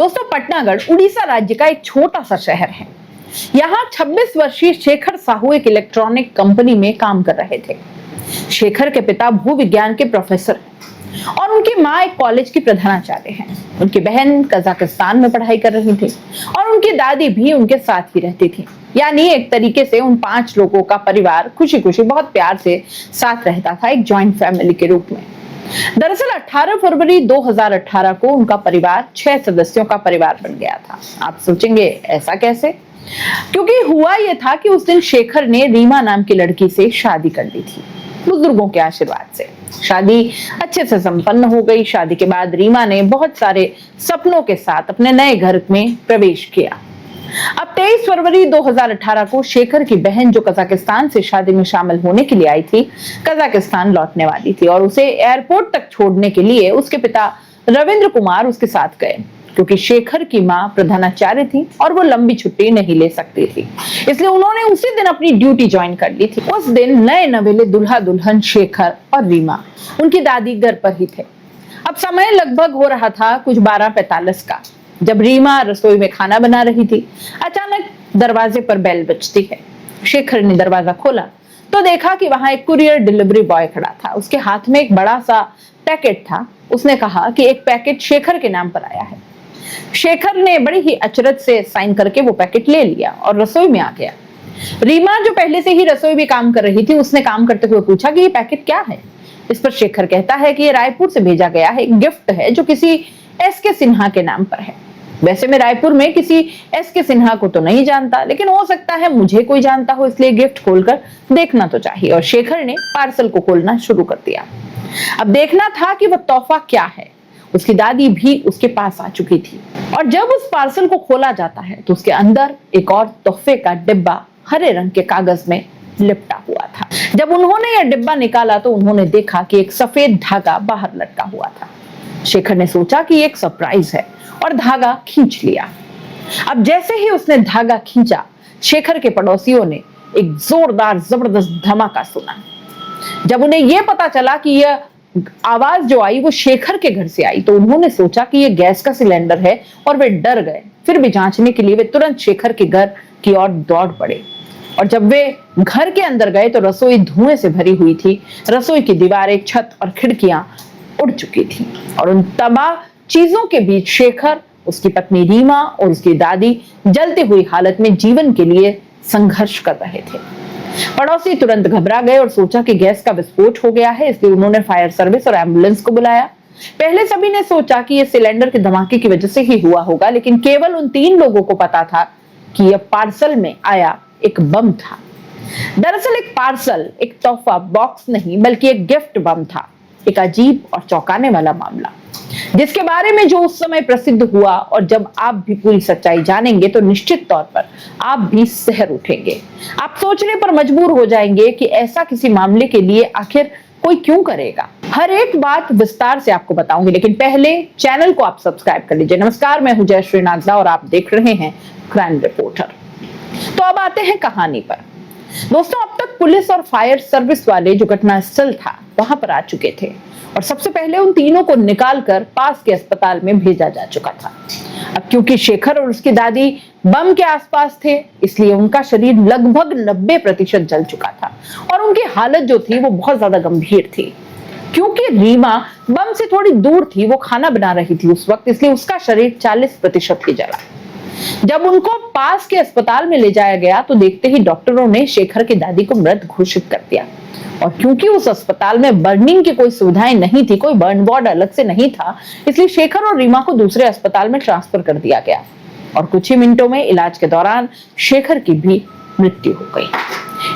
दोस्तों, पटनागढ़ उड़ीसा राज्य का एक छोटा सा शहर है। यहाँ 26 वर्षीय शेखर साहू एक इलेक्ट्रॉनिक कंपनी में काम कर रहे थे। शेखर के पिता भूविज्ञान के प्रोफेसर हैं और उनकी माँ एक कॉलेज की प्रधानाचार्य हैं। उनकी बहन कजाकिस्तान में पढ़ाई कर रही थी और उनकी दादी भी उनके साथ ही रहती थी। यानी एक तरीके से उन 5 लोगों का परिवार खुशी खुशी बहुत प्यार से साथ रहता था, एक जॉइंट फैमिली के रूप में। दरअसल 18 फरवरी 2018 को उनका परिवार 6 सदस्यों का परिवार बन गया था। आप सोचेंगे ऐसा कैसे? क्योंकि हुआ यह था कि उस दिन शेखर ने रीमा नाम की लड़की से शादी कर ली थी, बुजुर्गों के आशीर्वाद से। शादी अच्छे से संपन्न हो गई। शादी के बाद रीमा ने बहुत सारे सपनों के साथ अपने नए घर में प्रवेश किया। अब 23 फरवरी 2018 को शेखर की बहन, जो कजाकिस्तान से शादी में शामिल होने के लिए आई थी, कजाकिस्तान लौटने वाली थी और उसे एयरपोर्ट तक छोड़ने के लिए उसके पिता रविंद्र कुमार उसके साथ गए, क्योंकि शेखर की मां प्रधानाचार्य थी और वो लंबी छुट्टी नहीं ले सकती थी। इसलिए उन्होंने उसी दिन अपनी ड्यूटी ज्वाइन कर ली थी। उस दिन नए नवेले दुल्हा दुल्हन शेखर और रीमा उनकी दादी घर पर ही थे। अब समय लगभग हो रहा था कुछ 12:45 का, जब रीमा रसोई में खाना बना रही थी। अचानक दरवाजे पर बेल बजती है। शेखर ने दरवाजा खोला तो देखा कि वहां एक कुरियर डिलीवरी बॉय खड़ा था। उसके हाथ में एक बड़ा सा पैकेट था। उसने कहा कि एक पैकेट शेखर के नाम पर आया है। शेखर ने बड़ी ही अचरज से साइन करके वो पैकेट ले लिया और रसोई में आ गया। रीमा, जो पहले से ही रसोई में काम कर रही थी, उसने काम करते हुए पूछा कि ये पैकेट क्या है। इस पर शेखर कहता है कि ये रायपुर से भेजा गया है, एक गिफ्ट है जो किसी एस.के. सिन्हा के नाम पर है। वैसे मैं रायपुर में किसी एस.के. सिन्हा को तो नहीं जानता, लेकिन हो सकता है मुझे कोई जानता हो, इसलिए गिफ्ट खोलकर देखना तो चाहिए। और शेखर ने पार्सल को खोलना शुरू कर दिया। अब देखना था कि वह तोहफा क्या है। उसकी दादी भी उसके पास आ चुकी थी और जब उस पार्सल को खोला जाता है तो उसके अंदर एक और तोहफे का डिब्बा हरे रंग के कागज में लिपटा हुआ था। जब उन्होंने यह डिब्बा निकाला तो उन्होंने देखा कि एक सफेद धागा बाहर लटका हुआ था। शेखर ने सोचा कि एक सरप्राइज है और धागा खींच लिया। अब जैसे ही उसने धागा खींचा, शेखर के पड़ोसियों ने एक जोरदार जबरदस्त धमाका सुना। जब उन्हें यह पता चला कि यह आवाज जो आई वो शेखर के घर से आई, तो उन्होंने सोचा कि यह गैस का सिलेंडर है और वे डर गए। फिर भी जांचने के लिए वे तुरंत शेखर के घर की ओर दौड़ पड़े और जब वे घर के अंदर गए तो रसोई धुएं से भरी हुई थी। रसोई की दीवारें, छत और खिड़कियां उड़ चुकी थी और उन तबाह चीजों के बीच शेखर, उसकी पत्नी रीमा और उसकी दादी जलती हुई हालत में जीवन के लिए संघर्ष कर रहे थे। पड़ोसी तुरंत घबरा गए और सोचा कि गैस का विस्फोट हो गया है, इसलिए उन्होंने फायर सर्विस और एम्बुलेंस को बुलाया। पहले सभी ने सोचा कि यह सिलेंडर के धमाके की वजह से ही हुआ होगा, लेकिन केवल उन 3 लोगों को पता था कि यह पार्सल में आया एक बम था। दरअसल एक पार्सल, एक तोहफा बॉक्स नहीं बल्कि एक गिफ्ट बम था। एक अजीब और चौंकाने वाला मामला, जिसके बारे में जो उस समय प्रसिद्ध हुआ, और जब आप भी पूरी सच्चाई जानेंगे तो निश्चित तौर पर आप भी सहर उठेंगे। आप सोचने पर मजबूर हो जाएंगे कि ऐसा किसी मामले के लिए आखिर कोई क्यों करेगा। हर एक बात विस्तार से आपको बताऊंगी, लेकिन पहले चैनल को आप सब्सक्राइब कर लीजिए। नमस्कार, मैं हूं जयश्री नागदा और आप देख रहे हैं क्राइम रिपोर्टर। तो अब आते हैं कहानी पर। दोस्तों, अब तक पुलिस और फायर सर्विस वाले जो घटनास्थल था वहां पर आ चुके थे और सबसे पहले उन तीनों को निकालकर पास के अस्पताल में भेजा जा चुका था। अब क्योंकि शेखर और उसकी दादी बम के आसपास थे, इसलिए उनका शरीर लगभग 90% जल चुका था और उनकी हालत जो थी वो बहुत ज्यादा गंभीर थी। क्योंकि रीमा बम से थोड़ी दूर थी, वो खाना बना रही थी उस वक्त, इसलिए उसका शरीर 40% ही जला। जब उनको पास के अस्पताल में ले जाया गया तो देखते ही डॉक्टरों ने शेखर की दादी को मृत घोषित कर दिया। और क्योंकि उस अस्पताल में बर्निंग की कोई सुविधाएं नहीं थी, कोई बर्न वार्ड अलग से नहीं था, इसलिए शेखर और रीमा को दूसरे अस्पताल में ट्रांसफर कर दिया गया और कुछ ही मिनटों में इलाज के दौरान शेखर की भी मृत्यु हो गई।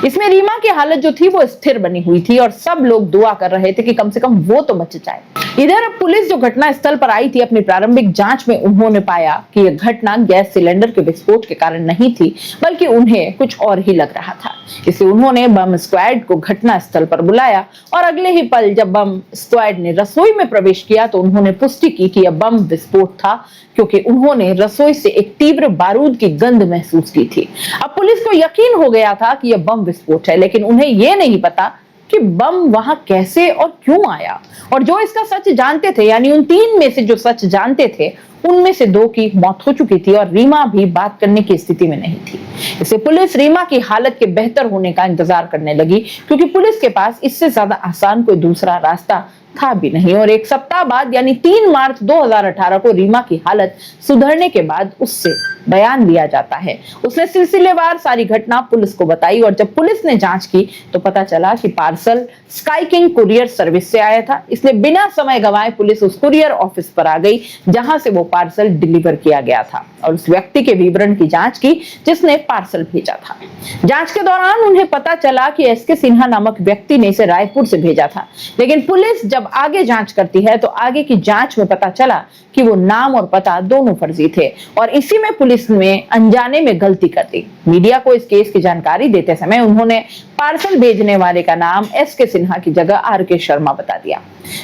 इसमें रीमा की हालत जो थी वो स्थिर बनी हुई थी और सब लोग दुआ कर रहे थे कि कम से कम वो तो बच जाए। इधर अब पुलिस जो घटना स्थल पर आई थी, अपनी प्रारंभिक जांच में उन्होंने पाया कि यह घटना गैस सिलेंडर के विस्फोट के कारण नहीं थी, बल्कि उन्हें कुछ और ही लग रहा था। इसलिए उन्होंने बम स्क्वाड को घटना स्थल पर बुलाया और अगले ही पल जब बम स्क्वाड ने रसोई में प्रवेश किया तो उन्होंने पुष्टि की कि यह बम विस्फोट था, क्योंकि उन्होंने रसोई से एक तीव्र बारूद की गंध महसूस की थी। अब पुलिस को यकीन हो गया था कि यह बम विस्फोट है, लेकिन उन्हें यह नहीं पता कि बम वहां कैसे और क्यों आया। और जो इसका सच जानते थे, यानी उन 3 में से जो सच जानते थे, उनमें से 2 की मौत हो चुकी थी और रीमा भी बात करने की स्थिति में नहीं थी। इससे पुलिस रीमा की हालत के बेहतर होने का इंतजार करने लगी, क्योंकि पुलिस के पास इससे ज्यादा आसान कोई दूसरा रास्ता था भी नहीं। और एक सप्ताह बाद यानी 3 मार्च 2018 को रीमा की हालत सुधरने के बाद उससे बयान लिया जाता है। उसने सिलसिलेवार सारी घटना पुलिस को बताई और जब पुलिस ने जांच की तो पता चला कि parcel sky king courier service से आया था। इसलिए बिना समय गंवाए पुलिस उस कुरियर ऑफिस पर आ गई जहां से वो पार्सल डिलीवर किया गया था और उस व्यक्ति के विवरण की जांच की जिसने पार्सल भेजा था। जांच के दौरान उन्हें पता चला कि एसके सिन्हा नामक व्यक्ति ने इसे रायपुर से भेजा था, लेकिन पुलिस जब आगे जांच करती है तो आगे की जांच में पता चला कि वो नाम और पता दोनों फर्जी थे और इसी में पुलिस ने अनजाने में गलती कर दी। मीडिया को इस केस की जानकारी देते समय उन्होंने पार्सल भेजने वाले का नाम एसके सिन्हा की जगह आरके शर्मा बता दिया,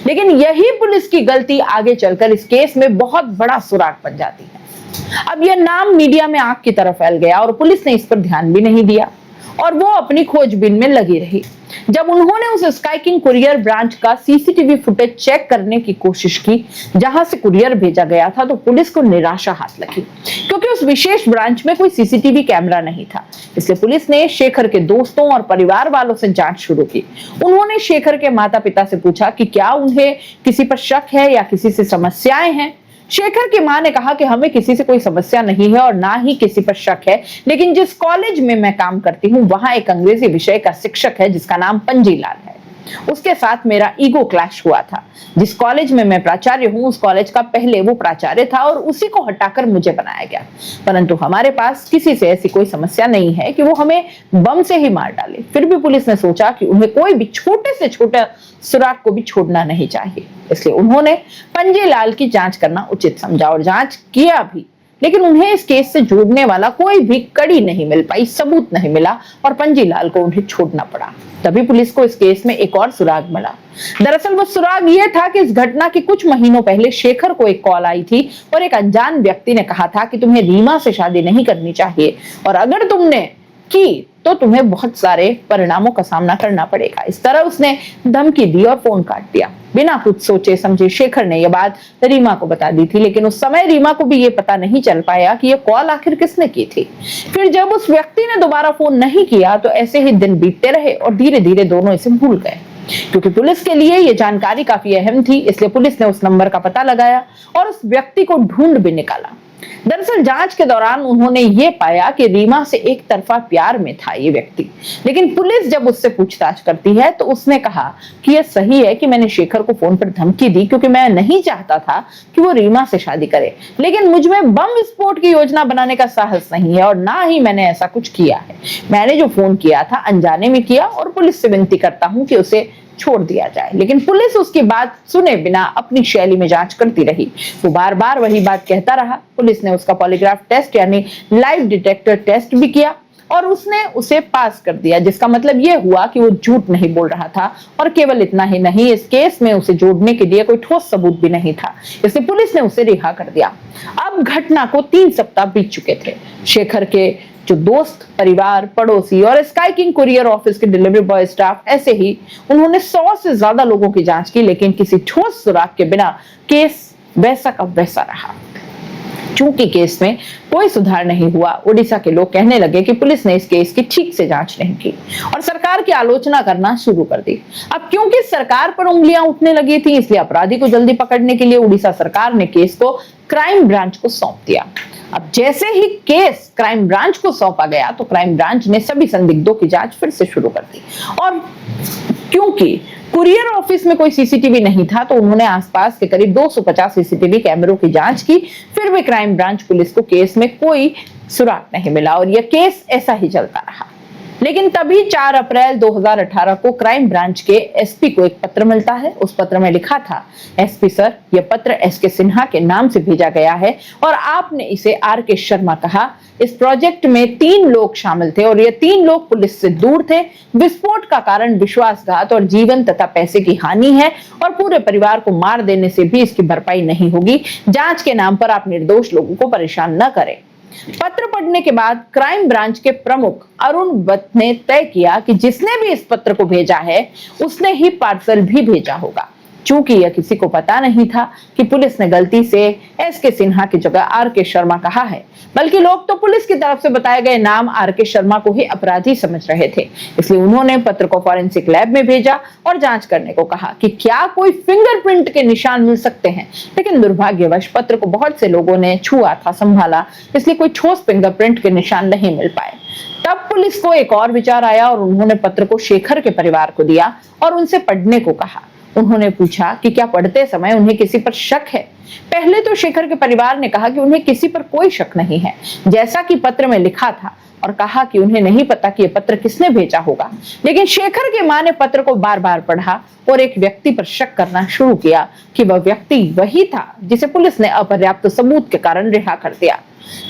लेकिन यही पुलिस की गलती आगे चलकर इस केस में बहुत बड़ा सुराग बन जाती है। अब यह नाम मीडिया में आग की तरह फैल गया और पुलिस ने इस पर ध्यान भी नहीं दिया और वो अपनी खोजबीन में लगी रही। जब उन्होंने उस स्काई किंग कुरियर ब्रांच का सीसीटीवी फुटेज चेक करने की कोशिश की जहां से कुरियर भेजा गया था तो पुलिस को निराशा हाथ लगी, क्योंकि उस विशेष ब्रांच में कोई सीसीटीवी कैमरा नहीं था। इसलिए पुलिस ने शेखर के दोस्तों और परिवार वालों से जांच शुरू की। उन्होंने शेखर के माता पिता से पूछा कि क्या उन्हें किसी पर शक है या किसी से समस्याएं हैं। शेखर की मां ने कहा कि हमें किसी से कोई समस्या नहीं है और ना ही किसी पर शक है, लेकिन जिस कॉलेज में मैं काम करती हूँ वहां एक अंग्रेजी विषय का शिक्षक है जिसका नाम पंजीलाल है। उसके साथ मेरा ईगो क्लैश हुआ था। जिस कॉलेज में मैं प्राचार्य हूँ उस कॉलेज का पहले वो प्राचार्य था और उसी को हटाकर मुझे बनाया गया, परंतु हमारे पास किसी से ऐसी कोई समस्या नहीं है कि वो हमें बम से ही मार डाले। फिर भी पुलिस ने सोचा कि उन्हें कोई भी छोटे से छोटा सुराग को भी छोड़ना नहीं चाहिए, इसलिए उन्होंने पंजीलाल की जांच करना उचित समझा और जांच किया भी, लेकिन उन्हें इस केस से जोड़ने वाला कोई भी कड़ी नहीं मिल पाई, सबूत नहीं मिला और पंजीलाल को उन्हें छोड़ना पड़ा। तभी पुलिस को इस केस में एक और सुराग मिला। दरअसल वो सुराग ये था कि इस घटना के कुछ महीनों पहले शेखर को एक कॉल आई थी और एक अनजान व्यक्ति ने कहा था कि तुम्हें रीमा से शादी नहीं करनी चाहिए और अगर तुमने की तो तुम्हें बहुत सारे परिणामों का सामना करना पड़ेगा। इस तरह उसने धमकी दी और फोन काट दिया। बिना कुछ सोचे समझे शेखर ने यह बात रीमा को बता दी थी, लेकिन उस समय रीमा को भी यह पता नहीं चल पाया कि यह कॉल आखिर किसने की थी। फिर जब उस व्यक्ति ने दोबारा फोन नहीं किया तो ऐसे ही दिन बीतते रहे और धीरे धीरे दोनों इसे भूल गए। क्योंकि पुलिस के लिए यह जानकारी काफी अहम थी, इसलिए पुलिस ने उस नंबर का पता लगाया और उस व्यक्ति को ढूंढ भी निकाला। दरअसल जांच के दौरान उन्होंने ये पाया कि रीमा से एक तरफा प्यार में था ये व्यक्ति, लेकिन पुलिस जब उससे पूछताछ करती है तो उसने कहा कि यह सही है कि मैंने शेखर को फोन पर धमकी दी क्योंकि मैं नहीं चाहता था कि वो रीमा से शादी करे, लेकिन मुझमें बम विस्फोट की योजना बनाने का साहस नहीं है और ना ही मैंने ऐसा कुछ किया है। मैंने जो फोन किया था अनजाने में किया और पुलिस से विनती करता हूं कि उसे छोड़ दिया जाए, लेकिन पुलिस उसकी बात सुने बिना अपनी शैली में जांच करती रही। वो बार बार वही बात कहता रहा। पुलिस ने उसका पॉलीग्राफ टेस्ट यानी लाइव डिटेक्टर टेस्ट भी किया और उसने उसे पास कर दिया, जिसका मतलब यह हुआ कि वो झूठ नहीं बोल रहा था। और केवल इतना ही नहीं, इस केस में उसे जोड़ने के लिए कोई ठोस सबूत भी नहीं था, इसलिए पुलिस ने उसे रिहा कर दिया। अब घटना को 3 सप्ताह बीत चुके थे। शेखर के जो दोस्त, परिवार, पड़ोसी और स्काई किंग कुरियर ऑफिस के डिलीवरी बॉय स्टाफ, ऐसे ही उन्होंने 100 से ज्यादा लोगों की जांच की, लेकिन किसी ठोस सुराग के बिना केस वैसा का वैसा रहा। चूंकि केस में कोई सुधार नहीं हुआ, उड़ीसा के लोग कहने लगे कि पुलिस ने इस केस की ठीक से जांच नहीं की और सरकार की आलोचना करना शुरू कर दी। अब क्योंकि सरकार पर उंगलियां उठने लगी थी, इसलिए अपराधी को जल्दी पकड़ने के लिए उड़ीसा सरकार ने केस को क्राइम ब्रांच को सौंप दिया। अब जैसे ही केस क्राइम ब्रांच को सौंपा गया तो क्राइम ब्रांच ने सभी संदिग्धों की जांच फिर से शुरू कर दी और क्योंकि कुरियर ऑफिस में कोई सीसीटीवी नहीं था तो उन्होंने आसपास के करीब 250 सीसीटीवी कैमरों की जांच की। फिर भी क्राइम ब्रांच पुलिस को केस में कोई सुराग नहीं मिला और यह केस ऐसा ही चलता रहा। लेकिन तभी 4 अप्रैल 2018 को क्राइम ब्रांच के एसपी को एक पत्र मिलता है। उस पत्र में लिखा था, एसपी सर, यह पत्र एसके सिन्हा के नाम से भेजा गया है और आपने इसे आरके शर्मा कहा। इस प्रोजेक्ट में 3 लोग शामिल थे और ये 3 लोग पुलिस से दूर थे। विस्फोट का कारण विश्वासघात और जीवन तथा पैसे की हानि है और पूरे परिवार को मार देने से भी इसकी भरपाई नहीं होगी। जांच के नाम पर आप निर्दोष लोगों को परेशान न करें। पत्र पढ़ने के बाद क्राइम ब्रांच के प्रमुख अरुण वत्स ने तय किया कि जिसने भी इस पत्र को भेजा है उसने ही पार्सल भी भेजा होगा। चूंकि यह किसी को पता नहीं था कि पुलिस ने गलती से एसके सिन्हा की जगह आरके शर्मा कहा है, बल्कि लोग तो पुलिस की तरफ से बताए गए नाम आरके शर्मा को ही अपराधी समझ रहे थे। इसलिए उन्होंने पत्र को फॉरेंसिक लैब में भेजा और जांच करने को कहा कि क्या कोई फिंगरप्रिंट के निशान मिल सकते हैं। लेकिन दुर्भाग्यवश पत्र को बहुत से लोगों ने छुआ था, संभाला, इसलिए कोई ठोस फिंगरप्रिंट के निशान नहीं मिल पाए। तब पुलिस को एक और विचार आया और उन्होंने पत्र को शेखर के परिवार को दिया और उनसे पढ़ने को कहा। उन्होंने पूछा कि क्या पढ़ते समय उन्हें किसी पर शक है। पहले तो शेखर के परिवार ने कहा कि उन्हें किसी पर कोई शक नहीं है, जैसा कि पत्र में लिखा था, और कहा कि उन्हें नहीं पता कि यह पत्र किसने भेजा होगा। लेकिन शेखर के मां ने पत्र को बार बार पढ़ा और एक व्यक्ति पर शक करना शुरू किया कि वह व्यक्ति वही था जिसे पुलिस ने अपर्याप्त सबूत के कारण रिहा कर दिया।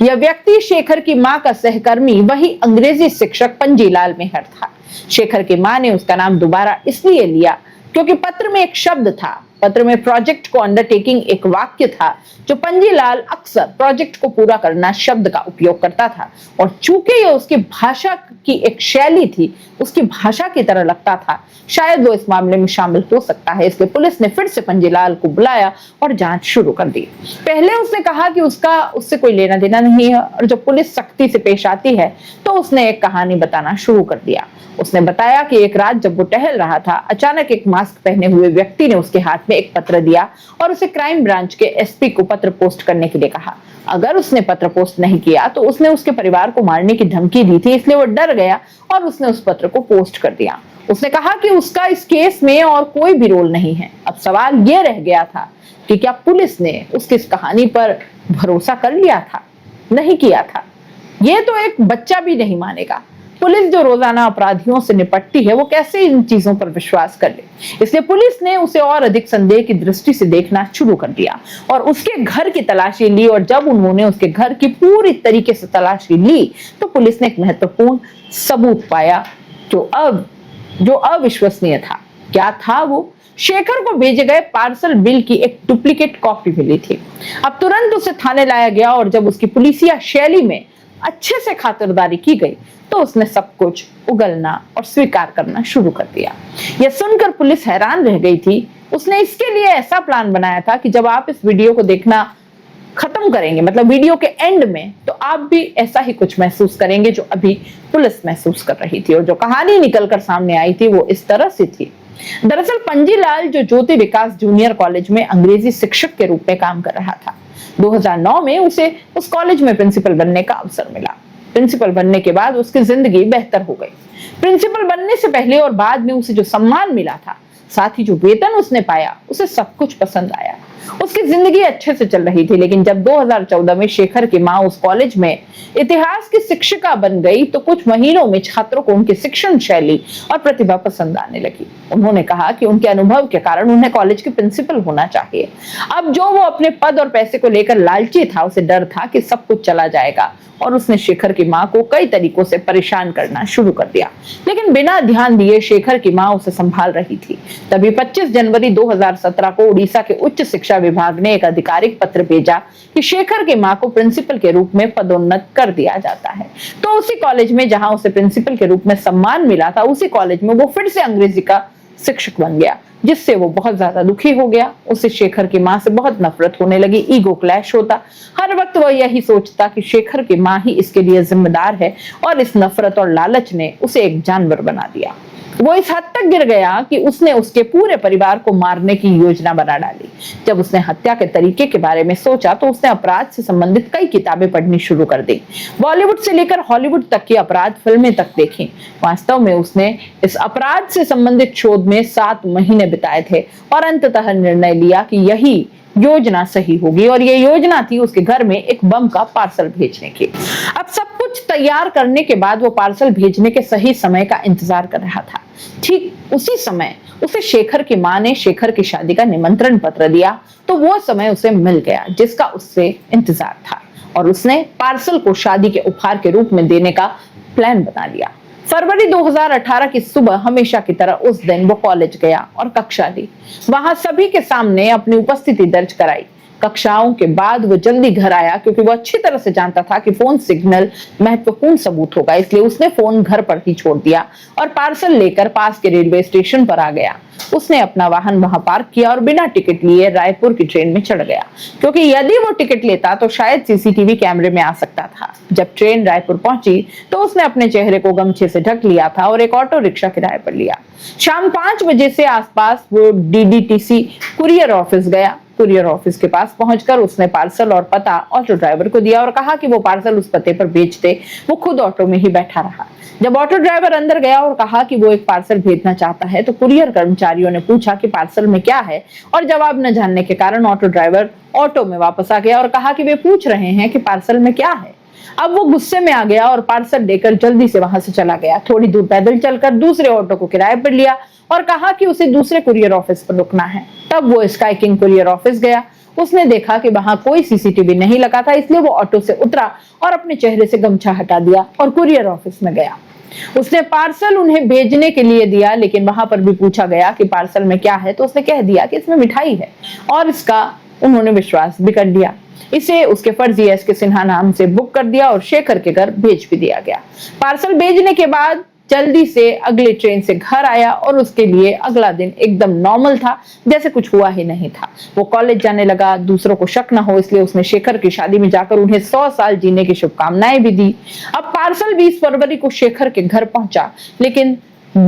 यह व्यक्ति शेखर की मां का सहकर्मी, वही अंग्रेजी शिक्षक पंजीलाल मेहर था। शेखर की मां ने उसका नाम दोबारा इसलिए लिया क्योंकि पत्र में एक शब्द था। पत्र में प्रोजेक्ट को अंडरटेकिंग एक वाक्य था जो पंजीलाल अक्सर प्रोजेक्ट को पूरा करना शब्द का उपयोग करता था, और चूंकि यह उसकी भाषा की एक शैली थी, उसकी भाषा की तरह लगता था, शायद वो इस मामले में शामिल हो सकता है। इसलिए पुलिस ने फिर से पंजीलाल को बुलाया और जांच शुरू कर दी। पहले उसने कहा कि उससे कोई लेना देना नहीं है, और जब पुलिस सख्ती से पेश आती है तो उसने एक कहानी बताना शुरू कर दिया। उसने बताया कि एक रात जब वो टहल रहा था, अचानक एक मास्क पहने हुए व्यक्ति ने उसके हाथ में एक पत्र दिया और उसे क्राइम ब्रांच के एसपी को पत्र पोस्ट करने के लिए कहा। अगर उसने पत्र पोस्ट नहीं किया तो उसने उसके परिवार को मारने की धमकी दी थी, इसलिए वो डर गया और उसने उस पत्र को पोस्ट कर दिया। उसने कहा कि उसका इस केस में और कोई भी रोल नहीं है। अब सवाल यह रह गया था कि क्या पुलिस ने उसकी इस कहानी पर भरोसा कर लिया था? नहीं किया था। यह तो एक बच्चा भी नहीं मानेगा। पुलिस जो रोजाना अपराधियों से निपटती है, वो कैसे इन चीजों पर विश्वास कर ले। इसलिए पुलिस ने उसे और अधिक संदेह की दृष्टि से देखना शुरू कर दिया और उसके घर की तलाशी ली। और जब उन्होंने उसके घर की पूरी तरीके से तलाशी ली तो पुलिस ने एक महत्वपूर्ण सबूत पाया जो अविश्वसनीय था। क्या था वो? शेखर को भेजे गए पार्सल बिल की एक डुप्लीकेट कॉपी मिली थी। अब तुरंत उसे थाने लाया गया और जब उसकी पुलिसिया शैली में अच्छे से खातिरदारी की गई तो उसने सब कुछ उगलना और स्वीकार करना शुरू कर दिया। यह सुनकर पुलिस हैरान रह गई थी। उसने इसके लिए ऐसा प्लान बनाया था कि जब आप इस वीडियो को देखना खत्म करेंगे, मतलब वीडियो के एंड में, तो आप भी ऐसा ही कुछ महसूस करेंगे जो अभी पुलिस महसूस कर रही थी। और जो कहानी निकलकर सामने आई थी वो इस तरह से थी। दरअसल पंजीलाल जो ज्योति विकास जूनियर कॉलेज में अंग्रेजी शिक्षक के रूप में काम कर रहा था, 2009 में उसे उस कॉलेज में प्रिंसिपल बनने का अवसर मिला। प्रिंसिपल बनने के बाद उसकी जिंदगी बेहतर हो गई। प्रिंसिपल बनने से पहले और बाद में उसे जो सम्मान मिला था, साथ ही जो वेतन उसने पाया, उसे सब कुछ पसंद आया। उसकी जिंदगी अच्छे से चल रही थी। लेकिन जब 2014 में शेखर की मां उस कॉलेज में इतिहास की शिक्षिका बन गई तो कुछ महीनों में छात्रों को उनकी शिक्षण शैली और प्रतिभा पसंद आने लगी। उन्होंने कहा कि उनके अनुभव के कारण उन्हें कॉलेज के प्रिंसिपल होना चाहिए। अब जो वो अपने पद और पैसे को लेकर लालची था, उसे डर था कि सब कुछ चला जाएगा और उसने शेखर की मां को कई तरीकों से परेशान करना शुरू कर दिया। लेकिन बिना ध्यान दिए शेखर की मां उसे संभाल रही थी। तभी 25 जनवरी 2017 को उड़ीसा के उच्च शिक्षा विभाग ने एक आधिकारिक पत्र भेजा कि शेखर की मां को प्रिंसिपल के रूप में पदोन्नत कर दिया जाता है। तो उसी कॉलेज में जहां उसे प्रिंसिपल के रूप में सम्मान मिला था, उसी कॉलेज में वो फिर से अंग्रेजी का शिक्षक बन गया, जिससे वो बहुत ज्यादा दुखी हो गया। उसे शेखर की मां से बहुत नफरत होने लगी। ईगो क्लैश होता। हर वक्त वह यही सोचता कि शेखर की मां ही इसके लिए जिम्मेदार है, और इस नफरत और लालच ने उसे एक जानवर बना दिया। वो इस हद तक गिर गया कि उसने उसके पूरे परिवार को मारने की योजना बना डाली। जब उसने हत्या के तरीके के बारे में सोचा तो उसने अपराध से संबंधित कई किताबें पढ़नी शुरू कर दी। बॉलीवुड से लेकर हॉलीवुड तक की अपराध फिल्में तक देखी। वास्तव में उसने इस अपराध से संबंधित शोध में 7 महीने बिताए थे और अंततः निर्णय लिया कि यही योजना सही होगी, और ये योजना थी उसके घर में एक बम का पार्सल भेजने की। अब सब कुछ तैयार करने के बाद वो पार्सल भेजने के सही समय का इंतजार कर रहा था। ठीक उसी समय उसे शेखर की मां ने शेखर की शादी का निमंत्रण पत्र दिया, तो वो समय उसे मिल गया जिसका उससे इंतजार था, और उसने पार्सल को शादी के उपहार के रूप में देने का प्लान बना लिया। फरवरी 2018 की सुबह हमेशा की तरह उस दिन वो कॉलेज गया और कक्षा ली। वहां सभी के सामने अपनी उपस्थिति दर्ज कराई। कक्षाओं के बाद वो जल्दी घर आया क्योंकि वो अच्छी तरह से जानता था कि फोन सिग्नल महत्वपूर्ण सबूत होगा, इसलिए उसने फोन घर पर ही छोड़ दिया और पार्सल लेकर पास के रेलवे स्टेशन पर आ गया। उसने अपना वाहन वहां पार्क किया और बिना टिकट लिए रायपुर की ट्रेन में चढ़ गया, क्योंकि यदि वो टिकट लेता तो शायद सीसीटीवी कैमरे में आ सकता था। जब ट्रेन रायपुर पहुंची तो उसने अपने चेहरे को गमछे से ढक लिया था और एक ऑटो रिक्शा किराए पर लिया। शाम 5 बजे से आसपास वो डीडीटीसी कुरियर ऑफिस गया। कुरियर ऑफिस के पास पहुंचकर उसने पार्सल और पता ऑटो ड्राइवर को दिया और कहा कि वो पार्सल उस पते पर भेज दे। वो खुद ऑटो में ही बैठा रहा। जब ऑटो ड्राइवर अंदर गया और कहा कि वो एक पार्सल भेजना चाहता है तो कुरियर कर्मचारियों ने पूछा कि पार्सल में क्या है, और जवाब न जानने के कारण ऑटो ड्राइवर ऑटो में वापस आ गया और कहा कि वे पूछ रहे हैं कि पार्सल में क्या है। अब वो गुस्से में आ गया और पार्सल लेकर जल्दी से वहां से चला गया। थोड़ी दूर पैदल चलकर दूसरे ऑटो को किराए पर लिया और कहा कि उसे दूसरे कुरियर ऑफिस पर रुकना है। तब वो स्काई किंग कुरियर ऑफिस गया। उसने देखा कि वहां कोई सीसीटीवी नहीं लगा था, इसलिए वो ऑटो से उतरा और अपने चेहरे से गमछा हटा दिया और कुरियर ऑफिस में गया। उसने पार्सल उन्हें भेजने के लिए दिया, लेकिन वहां पर भी पूछा गया कि पार्सल में क्या है तो उसने कह दिया कि इसमें मिठाई है, और इसका उन्होंने विश्वास भी कर लिया। इसे उसके फर्जी एसके सिन्हा नाम से बुक कर दिया और शेखर के घर भेज भी दिया गया। पार्सल भेजने के बाद जल्दी से अगले ट्रेन से घर आया और उसके लिए अगला दिन एकदम नॉर्मल था, जैसे कुछ हुआ ही नहीं था। वो कॉलेज जाने लगा। दूसरों को शक न हो इसलिए उसने शेखर की शादी में जाकर उन्हें 100 साल जीने की शुभकामनाएं भी दी। अब पार्सल 20 फरवरी को शेखर के घर पहुंचा, लेकिन उस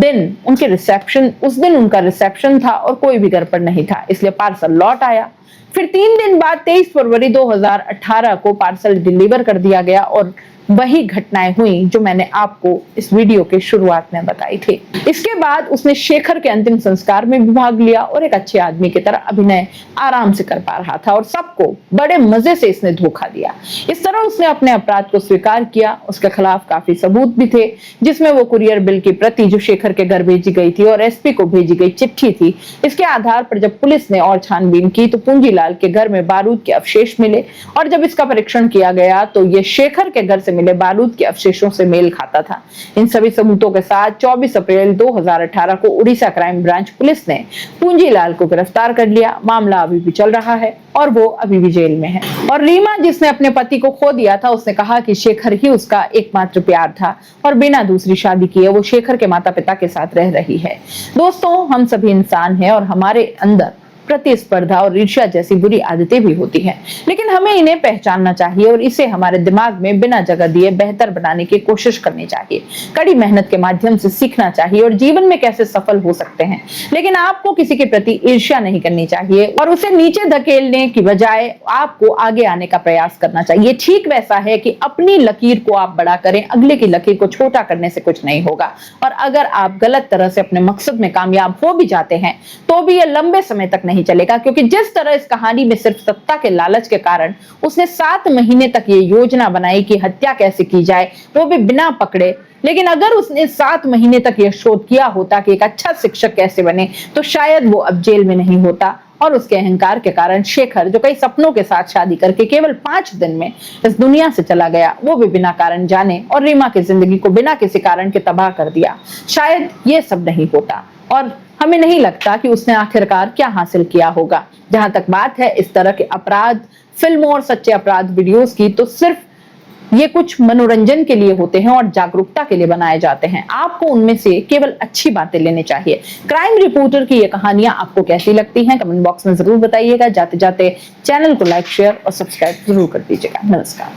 दिन उनका रिसेप्शन था और कोई भी घर पर नहीं था, इसलिए पार्सल लौट आया। फिर 3 दिन बाद 23 फरवरी 2018 को पार्सल डिलीवर कर दिया गया और वही घटनाएं हुई जो मैंने आपको इस वीडियो के शुरुआत में बताई थी। इसके बाद उसने शेखर के अंतिम संस्कार में भी भाग लिया और एक अच्छे आदमी की तरह अभिनय आराम से कर पा रहा था और सबको बड़े मजे से इसने धोखा दिया। इस तरह उसने अपने अपराध को स्वीकार किया। उसके खिलाफ काफी सबूत भी थे, जिसमें वो कुरियर बिल की प्रति जो शेखर के घर भेजी गई थी और एसपी को भेजी गई चिट्ठी थी। इसके आधार पर जब पुलिस ने और छानबीन की तो पूंजीलाल के घर में बारूद के अवशेष मिले, और जब इसका परीक्षण किया गया तो ये शेखर के घर से मिले बारूद के अवशेषों से मेल खाता था। इन सभी सबूतों के साथ 24 अप्रैल 2018 को उड़ीसा क्राइम ब्रांच पुलिस ने पूंजीलाल को गिरफ्तार कर लिया। मामला अभी भी चल रहा है और वो अभी भी जेल में है। और रीमा, जिसने अपने पति को खो दिया था, उसने कहा कि शेखर ही उसका एकमात्र प्यार था और बिना दूसरी शादी किए वो शेखर के माता पिता के साथ रह रही है। दोस्तों, हम सभी इंसान हैं और हमारे अंदर प्रतिस्पर्धा और ईर्ष्या जैसी बुरी आदतें भी होती हैं, लेकिन हमें इन्हें पहचानना चाहिए और इसे हमारे दिमाग में बिना जगह दिए बेहतर बनाने की कोशिश करनी चाहिए। कड़ी मेहनत के माध्यम से सीखना चाहिए और जीवन में कैसे सफल हो सकते हैं, लेकिन आपको किसी के प्रति ईर्ष्या नहीं करनी चाहिए और उसे नीचे धकेलने की बजाय आपको आगे आने का प्रयास करना चाहिए। ठीक वैसा है कि अपनी लकीर को आप बड़ा करें, अगले की लकीर को छोटा करने से कुछ नहीं होगा। और अगर आप गलत तरह से अपने मकसद में कामयाब हो भी जाते हैं तो भी ये लंबे समय तक नहीं चलेगा, क्योंकि जिस तरह इस कहानी में सिर्फ सत्ता के लालच के कारण उसने 7 महीने तक ये योजना बनाई कि हत्या कैसे की जाए, वो भी बिना पकड़े। लेकिन अगर उसने 7 महीने तक यह शोध किया होता कि एक अच्छा शिक्षक कैसे बने, तो शायद वो अब जेल में नहीं होता। और उसके अहंकार के कारण शेखर, जो कई सपनों के साथ शादी करके केवल 5 दिन में इस दुनिया से चला गया, वो भी बिना कारण जाने और रीमा की जिंदगी को बिना किसी कारण के तबाह कर दिया, शायद ये सब नहीं होता। और हमें नहीं लगता कि उसने आखिरकार क्या हासिल किया होगा। जहां तक बात है इस तरह के अपराध फिल्मों और सच्चे अपराध वीडियोस की, तो सिर्फ ये कुछ मनोरंजन के लिए होते हैं और जागरूकता के लिए बनाए जाते हैं। आपको उनमें से केवल अच्छी बातें लेनी चाहिए। क्राइम रिपोर्टर की ये कहानियां आपको कैसी लगती हैं, कमेंट बॉक्स में जरूर बताइएगा। जाते जाते चैनल को लाइक, शेयर और सब्सक्राइब जरूर कर दीजिएगा। नमस्कार।